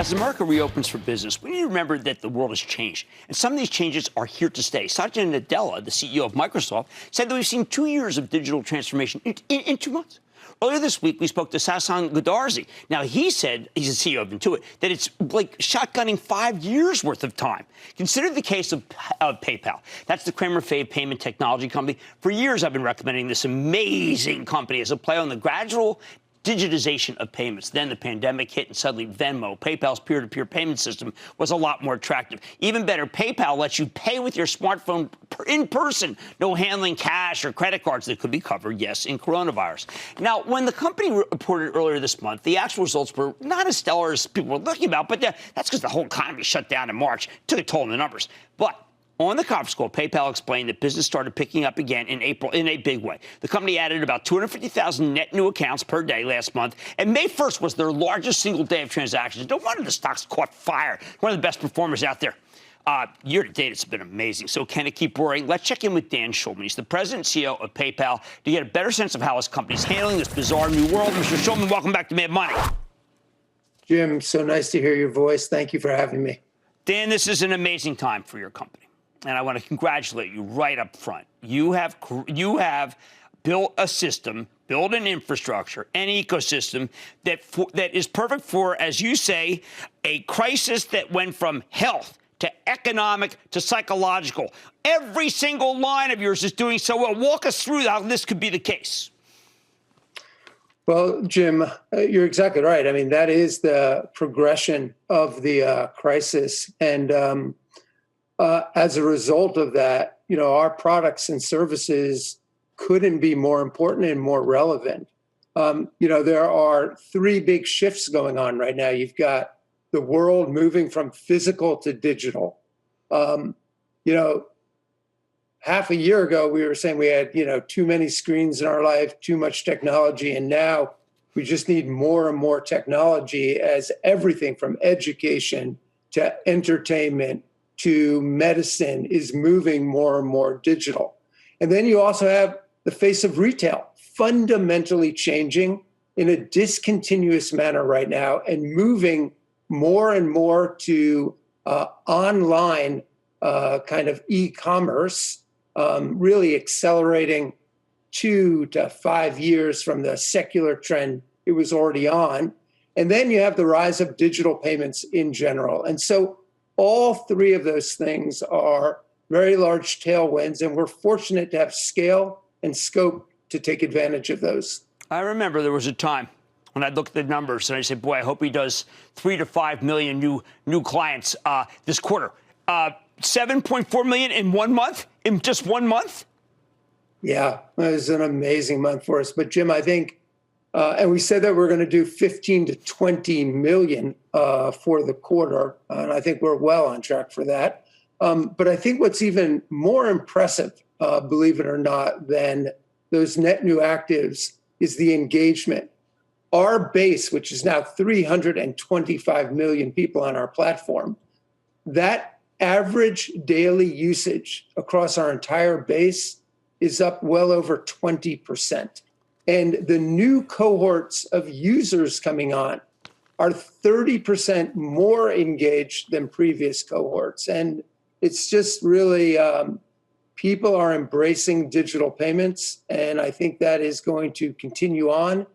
As America reopens for business, we need to remember that the world has changed, and some of these changes are here to stay. Satya Nadella, the CEO of Microsoft, said that we've seen 2 years of digital transformation in 2 months. Earlier this week, we spoke to Sasan Goodarzi. Now, he said, he's the CEO of Intuit, that it's like shotgunning 5 years' worth of time. Consider the case of PayPal. That's the Kramer-Fave payment technology company. For years, I've been recommending this amazing company as a play on the gradual digitization of payments. Then the pandemic hit, and suddenly Venmo, PayPal's peer-to-peer payment system, was a lot more attractive. Even better, PayPal lets you pay with your smartphone in person. No handling cash or credit cards that could be covered, yes, in coronavirus. Now, when the company reported earlier this month, the actual results were not as stellar as people were looking about, but that's because the whole economy shut down in March. Took a toll on the numbers. But on the conference call, PayPal explained that business started picking up again in April in a big way. The company added about 250,000 net new accounts per day last month, and May 1st was their largest single day of transactions. No wonder the stock's caught fire. One of the best performers out there. Year to date, it's been amazing. So can it keep roaring? Let's check in with Dan Schulman. He's the president and CEO of PayPal to get a better sense of how his company's handling this bizarre new world. Mr. Schulman, welcome back to Mad Money. Jim, so nice to hear your voice. Thank you for having me. Dan, this is an amazing time for your company, and I want to congratulate you right up front. You have built a system, built an infrastructure, an ecosystem that is perfect for, as you say, a crisis that went from health to economic to psychological. Every single line of yours is doing so well. Walk us through how this could be the case. Well, Jim, you're exactly right. I mean, that is the progression of the crisis. And as a result of that, our products and services couldn't be more important and more relevant. There are 3 big shifts going on right now. You've got the world moving from physical to digital. Half a year ago, we were saying we had, too many screens in our life, too much technology, and now we just need more and more technology as everything from education to entertainment to medicine is moving more and more digital. And then you also have the face of retail fundamentally changing in a discontinuous manner right now and moving more and more to online kind of e-commerce, really accelerating 2 to 5 years from the secular trend it was already on. And then you have the rise of digital payments in general. And so all 3 of those things are very large tailwinds, and we're fortunate to have scale and scope to take advantage of those. I remember there was a time when I looked at the numbers and I said, boy, I hope he does 3 to 5 million new clients this quarter. 7.4 million in 1 month, in just 1 month? Yeah, it was an amazing month for us. But Jim, I think, and we said that we're going to do 15 to 20 million for the quarter, and I think we're well on track for that. But I think what's even more impressive, believe it or not, than those net new actives is the engagement. Our base, which is now 325 million people on our platform, that average daily usage across our entire base is up well over 20%. And the new cohorts of users coming on are 30% more engaged than previous cohorts. And it's just really, people are embracing digital payments, and I think that is going to continue on.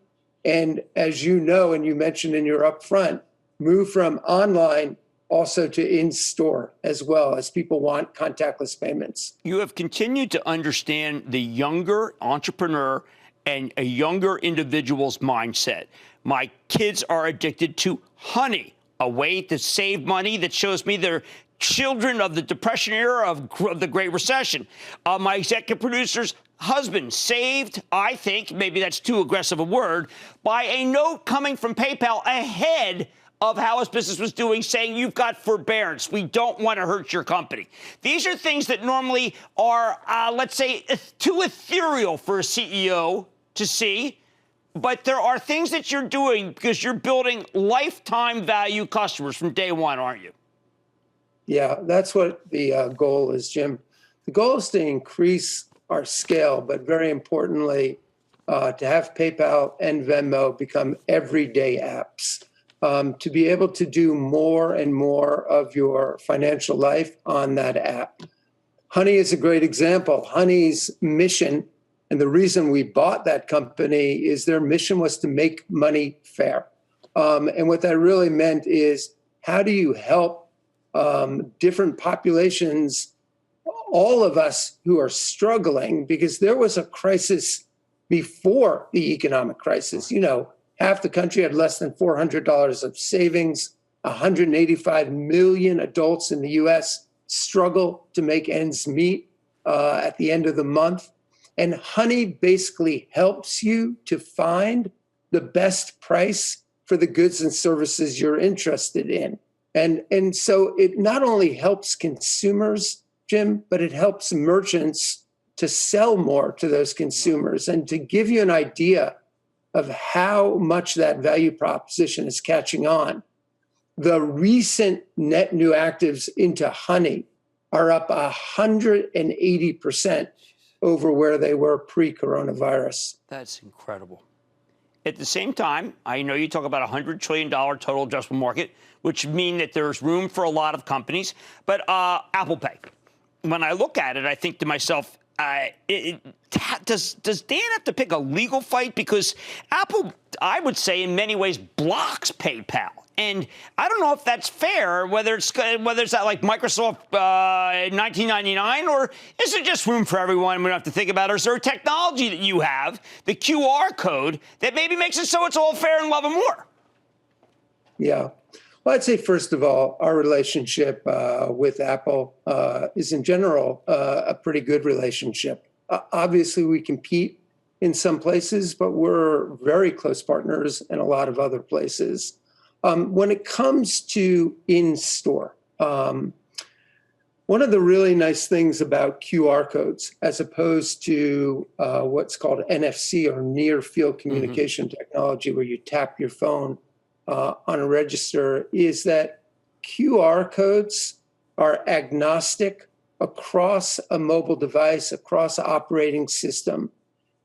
And as you know, and you mentioned in your upfront, move from online also to in-store as well, as people want contactless payments. You have continued to understand the younger entrepreneur and a younger individual's mindset. My kids are addicted to honey, a way to save money that shows me they're children of the Depression era of the Great Recession. My executive producer's husband saved, I think, maybe that's too aggressive a word, by a note coming from PayPal ahead of how his business was doing, saying you've got forbearance. We don't want to hurt your company. These are things that normally are, let's say, too ethereal for a CEO to see. But there are things that you're doing because you're building lifetime value customers from day one, aren't you? Yeah, that's what the goal is, Jim. The goal is to increase our scale, but very importantly, to have PayPal and Venmo become everyday apps. to be able to do more and more of your financial life on that app. Honey is a great example. Honey's mission, and the reason we bought that company, is their mission was to make money fair. And what that really meant is, how do you help different populations, all of us who are struggling, because there was a crisis before the economic crisis. You know, half the country had less than $400 of savings. 185 million adults in the US struggle to make ends meet at the end of the month. And Honey basically helps you to find the best price for the goods and services you're interested in. And so it not only helps consumers, Jim, but it helps merchants to sell more to those consumers. And to give you an idea of how much that value proposition is catching on, the recent net new actives into Honey are up 180% over where they were pre-coronavirus. That's incredible. At the same time, I know you talk about $100 trillion total addressable market, which means that there's room for a lot of companies. But Apple Pay, when I look at it, I think to myself, does Dan have to pick a legal fight? Because Apple, I would say, in many ways blocks PayPal. And I don't know if that's fair, whether it's that like Microsoft in 1999, or is there just room for everyone? We don't have to think about it. Or is there a technology that you have, the QR code, that maybe makes it so it's all fair and love and war? Yeah. Well, I'd say, first of all, our relationship with Apple is, in general, a pretty good relationship. Obviously, we compete in some places, but we're very close partners in a lot of other places. When it comes to in-store, one of the really nice things about QR codes, as opposed to what's called NFC, or near field communication technology, where you tap your phone on a register, is that QR codes are agnostic across a mobile device, across an operating system.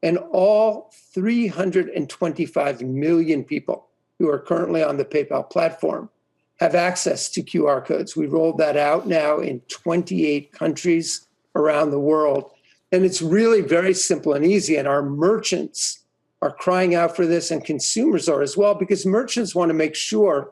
And all 325 million people who are currently on the PayPal platform have access to QR codes. We rolled that out now in 28 countries around the world. And it's really very simple and easy. And our merchants are crying out for this, and consumers are as well, because merchants want to make sure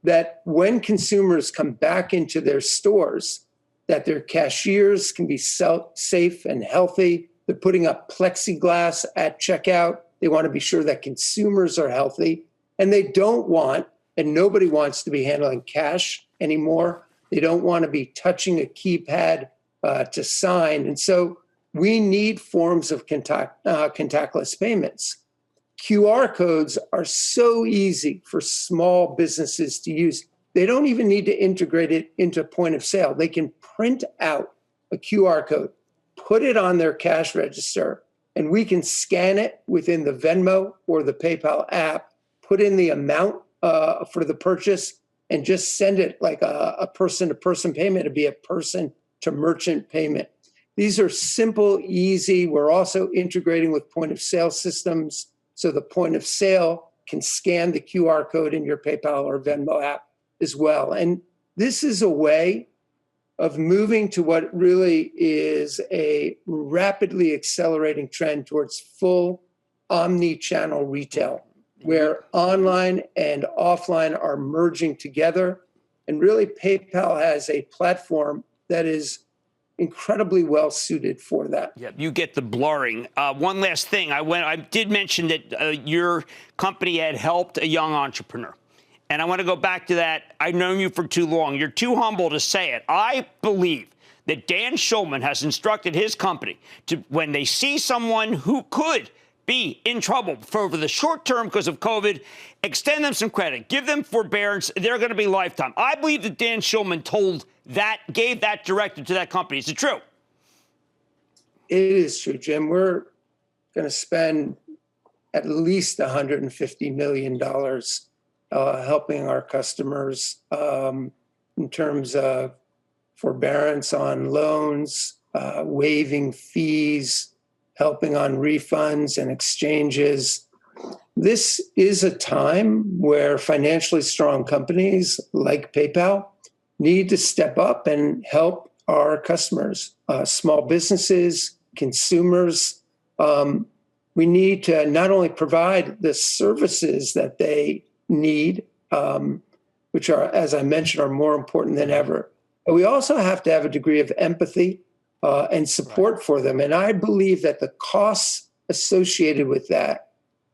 that when consumers come back into their stores, that their cashiers can be safe and healthy. They're putting up plexiglass at checkout. They want to be sure that consumers are healthy. And they don't want, and nobody wants to be handling cash anymore. They don't want to be touching a keypad to sign. And so we need forms of contactless payments. QR codes are so easy for small businesses to use. They don't even need to integrate it into point of sale. They can print out a QR code, put it on their cash register, and we can scan it within the Venmo or the PayPal app, put in the amount for the purchase, and just send it like a person-to-person payment. It'd be a person-to-merchant payment. These are simple, easy. We're also integrating with point-of-sale systems, so the point of sale can scan the QR code in your PayPal or Venmo app as well. And this is a way of moving to what really is a rapidly accelerating trend towards full omni-channel retail, where online and offline are merging together. And really, PayPal has a platform that is incredibly well suited for that. Yeah, you get the blurring. One last thing. I did mention that your company had helped a young entrepreneur. And I want to go back to that. I've known you for too long. You're too humble to say it. I believe that Dan Schulman has instructed his company to, when they see someone who could be in trouble for over the short term because of COVID, extend them some credit, give them forbearance. They're going to be lifetime. I believe that Dan Schulman gave that directive to that company. Is it true? It is true, Jim. We're going to spend at least $150 million helping our customers in terms of forbearance on loans, waiving fees, helping on refunds and exchanges. this is a time where financially strong companies like PayPal need to step up and help our customers, small businesses, consumers. We need to not only provide the services that they need, which are, as I mentioned, are more important than ever, but we also have to have a degree of empathy and support for them. And I believe that the costs associated with that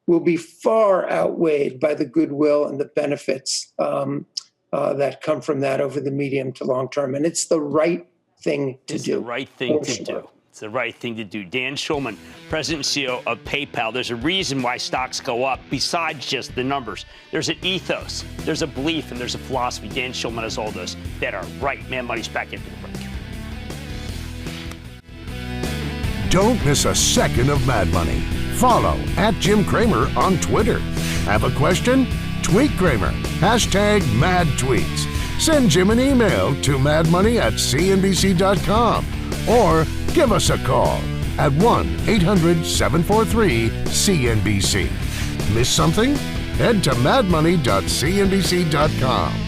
will be far outweighed by the goodwill and the benefits that come from that over the medium to long term. And it's the right thing to do. It's the right thing to do. It's the right thing to do. Dan Schulman, President and CEO of PayPal. There's a reason why stocks go up besides just the numbers. There's an ethos, there's a belief, and there's a philosophy. Dan Schulman has all those that are right. Mad Money's back into the break. Don't miss a second of Mad Money. Follow @Jim Cramer on Twitter. Have a question? Tweet Cramer. #MadTweets. Send Jim an email to madmoney@cnbc.com or give us a call at 1-800-743-CNBC. Miss something? Head to madmoney.cnbc.com.